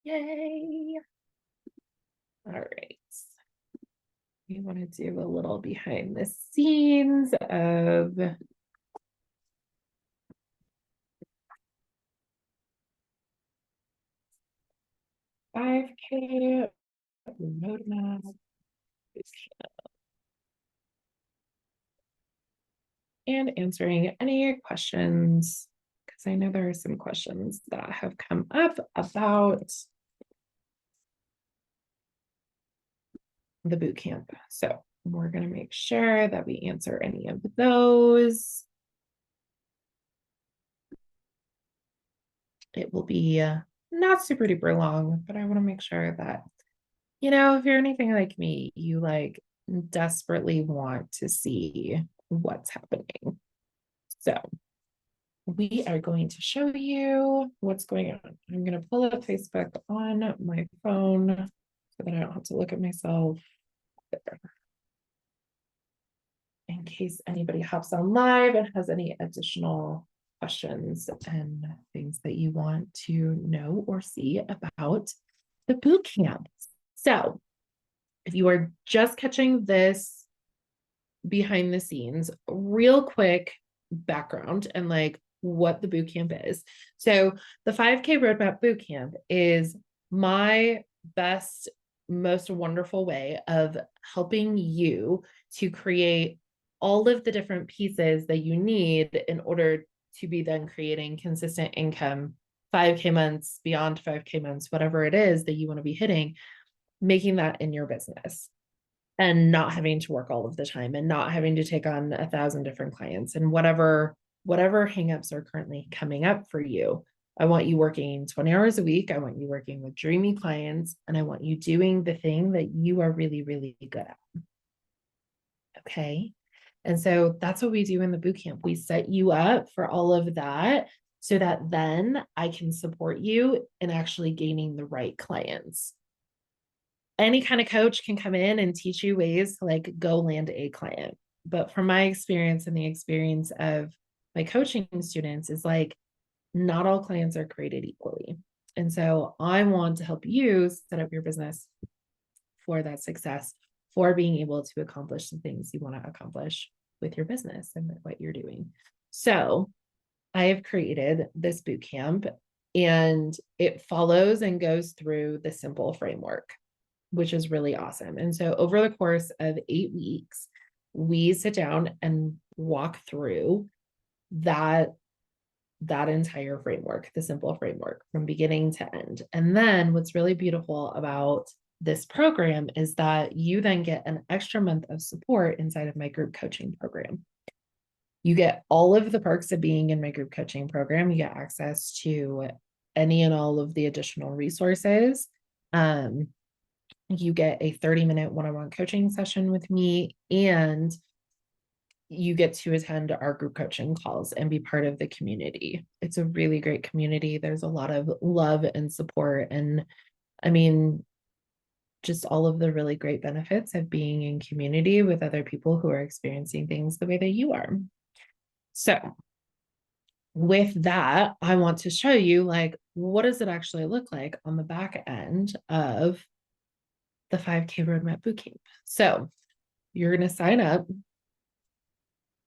Yay. All right. We want to do a little behind the scenes of $5K roadmap. And answering any questions, because I know there are some questions that have come up about the boot camp. So we're going to make sure that we answer any of those. It will be not super duper long, but I want to make sure that, if you're anything like me, you desperately want to see what's happening. So we are going to show you what's going on. I'm going to pull up Facebook on my phone so that I don't have to look at myself there, in case anybody hops on live and has any additional questions and things that you want to know or see about the boot camp. So if you are just catching this behind the scenes, real quick background and what the boot camp is. So the 5K Roadmap Boot Camp is my best, most wonderful way of helping you to create all of the different pieces that you need in order to be then creating consistent income, 5K months, beyond 5K months, whatever it is that you want to be hitting, making that in your business and not having to work all of the time and not having to take on 1,000 different clients and whatever hangups are currently coming up for you. I want you working 20 hours a week. I want you working with dreamy clients, and I want you doing the thing that you are really, really good at. Okay. And so that's what we do in the bootcamp. We set you up for all of that so that then I can support you in actually gaining the right clients. Any kind of coach can come in and teach you ways to go land a client. But from my experience and the experience of my coaching students is not all clients are created equally. And so I want to help you set up your business for that success, for being able to accomplish the things you want to accomplish with your business and with what you're doing. So I have created this boot camp, and it follows and goes through the simple framework, which is really awesome. And so over the course of 8 weeks, we sit down and walk through that entire framework, the simple framework from beginning to end. And then what's really beautiful about this program is that you then get an extra month of support inside of my group coaching program. You get all of the perks of being in my group coaching program. You get access to any and all of the additional resources. You get a 30-minute one-on-one coaching session with me, and you get to attend our group coaching calls and be part of the community. It's a really great community. There's a lot of love and support. And I mean, just all of the really great benefits of being in community with other people who are experiencing things the way that you are. So with that, I want to show you what does it actually look like on the back end of the 5K Roadmap Bootcamp. So you're going to sign up.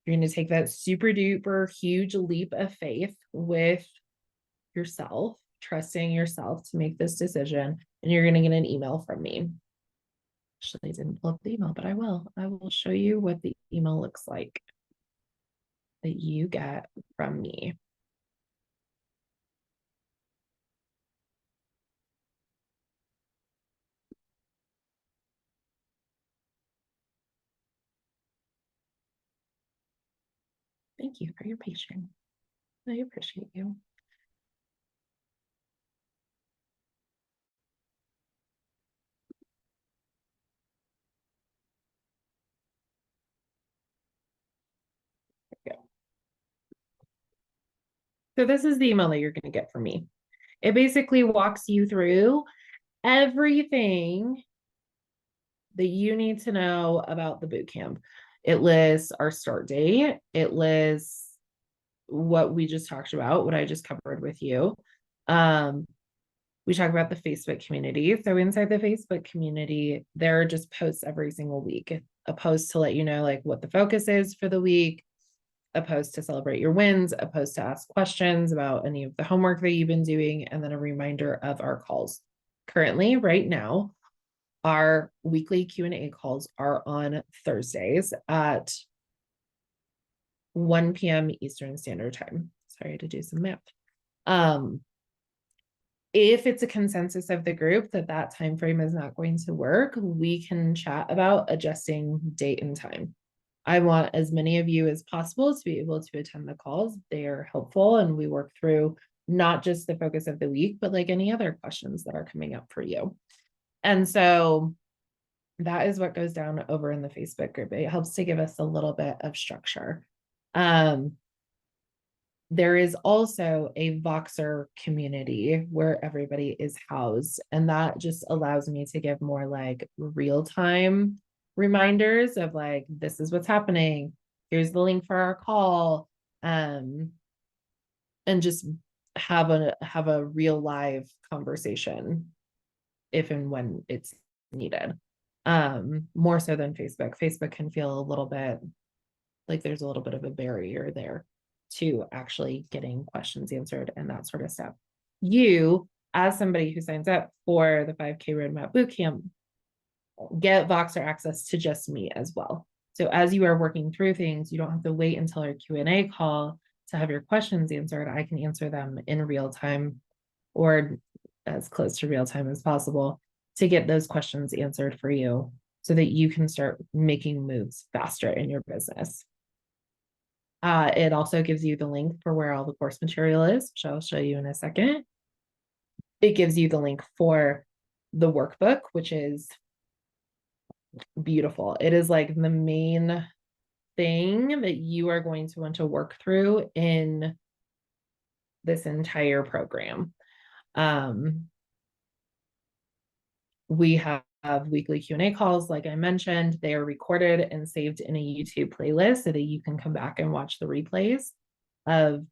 You're going to take that super duper huge leap of faith with yourself, trusting yourself to make this decision, and you're going to get an email from me. Actually, I didn't pull up the email, but I will show you what the email looks like that you get from me. Thank you for your patience. I appreciate you. There we go. So this is the email that you're going to get from me. It basically walks you through everything that you need to know about the bootcamp. It lists our start date. It lists what we just talked about, what I just covered with you. We talk about the Facebook community. So inside the Facebook community, there are just posts every single week, a post to let you know like what the focus is for the week, a post to celebrate your wins, a post to ask questions about any of the homework that you've been doing, and then a reminder of our calls. Currently, right now, our weekly Q&A calls are on Thursdays at 1 p.m. Eastern Standard Time. Sorry, I had to do some math. If it's a consensus of the group that that time frame is not going to work, we can chat about adjusting date and time. I want as many of you as possible to be able to attend the calls. They are helpful, and we work through not just the focus of the week, but like any other questions that are coming up for you. And so that is what goes down over in the Facebook group. It helps to give us a little bit of structure. There is also a Voxer community where everybody is housed, and that just allows me to give more like real-time reminders of like, this is what's happening. Here's the link for our call. And just have a real live conversation if and when it's needed. More so than Facebook. Facebook can feel a little bit like there's a little bit of a barrier there to actually getting questions answered and that sort of stuff. You, as somebody who signs up for the 5K Roadmap Bootcamp, get Voxer access to just me as well. So as you are working through things, you don't have to wait until our Q&A call to have your questions answered. I can answer them in real time or as close to real time as possible to get those questions answered for you so that you can start making moves faster in your business. It also gives you the link for where all the course material is, which I'll show you in a second. It gives you the link for the workbook, which is beautiful. It is like the main thing that you are going to want to work through in this entire program. We have weekly Q&A calls, like I mentioned. They are recorded and saved in a YouTube playlist so that you can come back and watch the replays of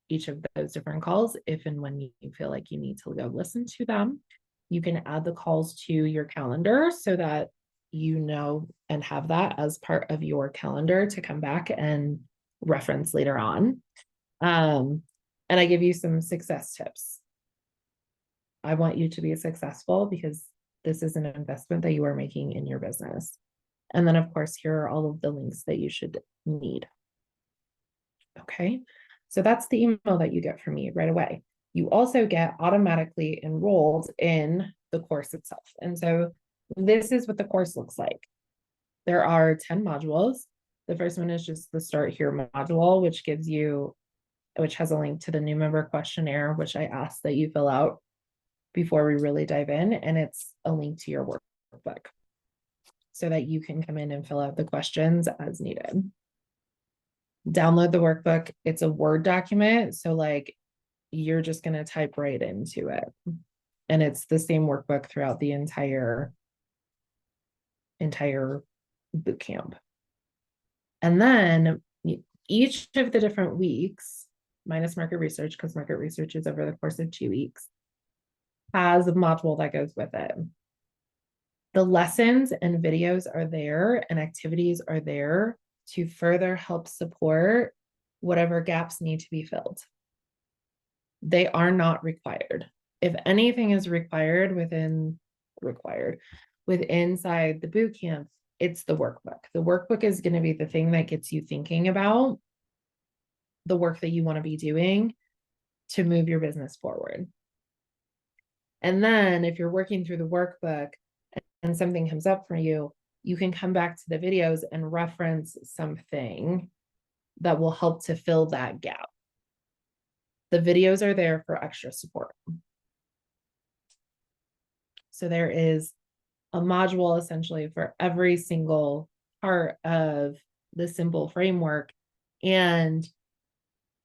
each of those different calls if and when you feel like you need to go listen to them. You can add the calls to your calendar so that you know and have that as part of your calendar to come back and reference later on. And I give you some success tips. I want you to be successful because this is an investment that you are making in your business. And then, of course, here are all of the links that you should need. Okay, so that's the email that you get from me right away. You also get automatically enrolled in the course itself. And so this is what the course looks like. There are 10 modules. The first one is just the Start Here module, which has a link to the new member questionnaire, which I ask that you fill out before we really dive in. And it's a link to your workbook so that you can come in and fill out the questions as needed. Download the workbook. It's a Word document. So like you're just going to type right into it. And it's the same workbook throughout the entire bootcamp. And then each of the different weeks, minus market research, because market research is over the course of 2 weeks, has a module that goes with it. The lessons and videos are there and activities are there to further help support whatever gaps need to be filled. They are not required. If anything is required inside the bootcamp, it's the workbook. The workbook is going to be the thing that gets you thinking about the work that you want to be doing to move your business forward. And then if you're working through the workbook and something comes up for you, you can come back to the videos and reference something that will help to fill that gap. The videos are there for extra support. So there is a module essentially for every single part of the simple framework, and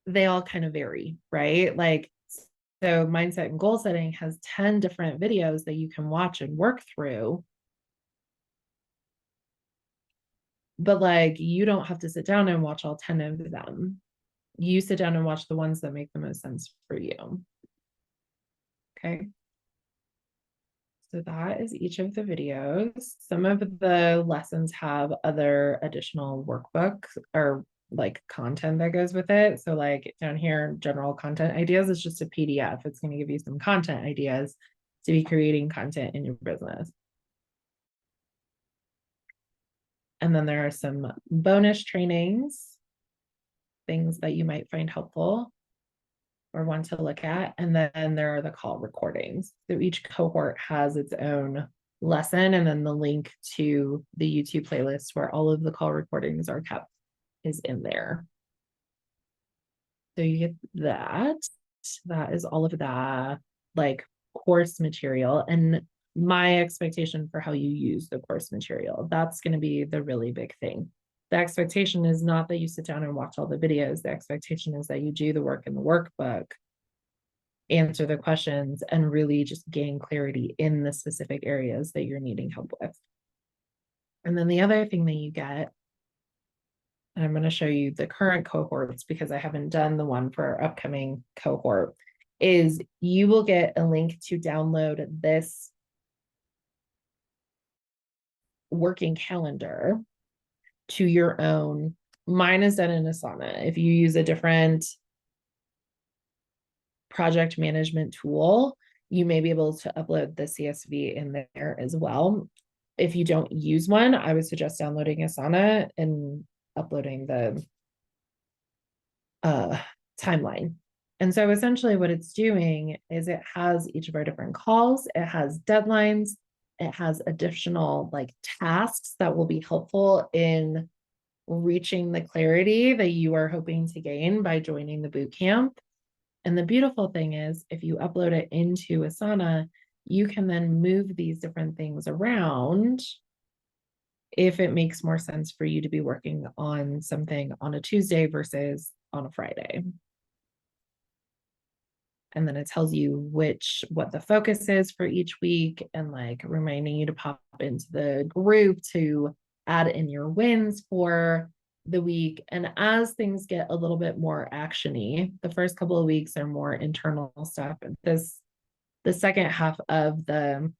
they all kind of vary, right? Like, so mindset and goal setting has 10 different videos that you can watch and work through. But like, you don't have to sit down and watch all 10 of them. You sit down and watch the ones that make the most sense for you. Okay. So that is each of the videos. Some of the lessons have other additional workbooks or like content that goes with it. So like down here, general content ideas is just a PDF. It's going to give you some content ideas to be creating content in your business. And then there are some bonus trainings, things that you might find helpful or want to look at. And then there are the call recordings. So each cohort has its own lesson, and then the link to the YouTube playlist where all of the call recordings are kept is in there. So you get that. That is all of the like course material and my expectation for how you use the course material. That's going to be the really big thing. The expectation is not that you sit down and watch all the videos. The expectation is that you do the work in the workbook, answer the questions, and really just gain clarity in the specific areas that you're needing help with. And then the other thing that you get, and I'm going to show you the current cohorts because I haven't done the one for our upcoming cohort, is you will get a link to download this working calendar to your own. Mine is done in Asana. If you use a different project management tool, you may be able to upload the CSV in there as well. If you don't use one, I would suggest downloading Asana and uploading the timeline. And so essentially what it's doing is it has each of our different calls, it has deadlines, it has additional like tasks that will be helpful in reaching the clarity that you are hoping to gain by joining the boot camp. And the beautiful thing is if you upload it into Asana, you can then move these different things around if it makes more sense for you to be working on something on a Tuesday versus on a Friday. And then it tells you what the focus is for each week and like reminding you to pop into the group to add in your wins for the week. And as things get a little bit more actiony, the first couple of weeks are more internal stuff. The second half of the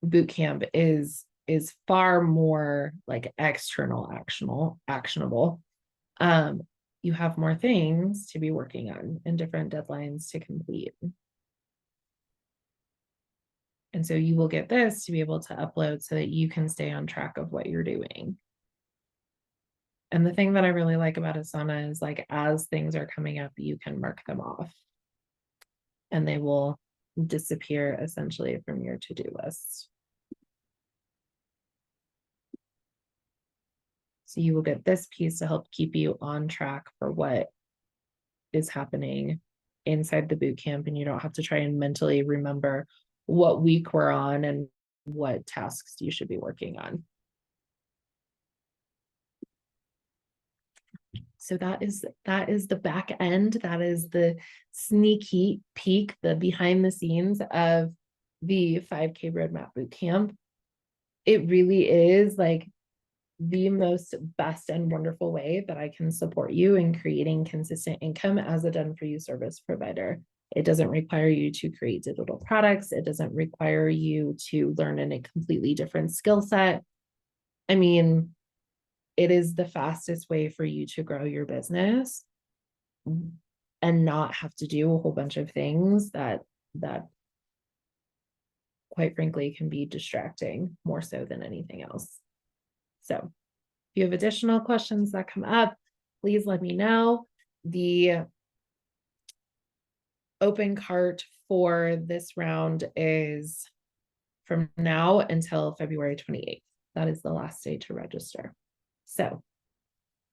boot camp is far more like external actionable. You have more things to be working on and different deadlines to complete. And so you will get this to be able to upload so that you can stay on track of what you're doing. And the thing that I really like about Asana is like, as things are coming up, you can mark them off and they will disappear essentially from your to-do list. So you will get this piece to help keep you on track for what is happening inside the boot camp, and you don't have to try and mentally remember what week we're on and what tasks you should be working on. So that is the back end. That is the sneaky peek, the behind the scenes of the 5K Roadmap Bootcamp. It really is like the most best and wonderful way that I can support you in creating consistent income as a done for you service provider. It doesn't require you to create digital products. It doesn't require you to learn in a completely different skill set. I mean, it is the fastest way for you to grow your business and not have to do a whole bunch of things that quite frankly can be distracting more so than anything else. So if you have additional questions that come up, please let me know. The open cart for this round is from now until February 28th. That is the last day to register. So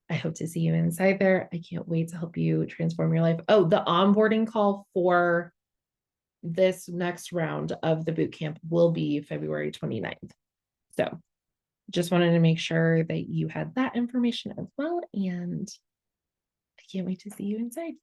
I hope to see you inside there. I can't wait to help you transform your life. Oh, the onboarding call for this next round of the bootcamp will be February 29th. So just wanted to make sure that you had that information as well. And I can't wait to see you inside.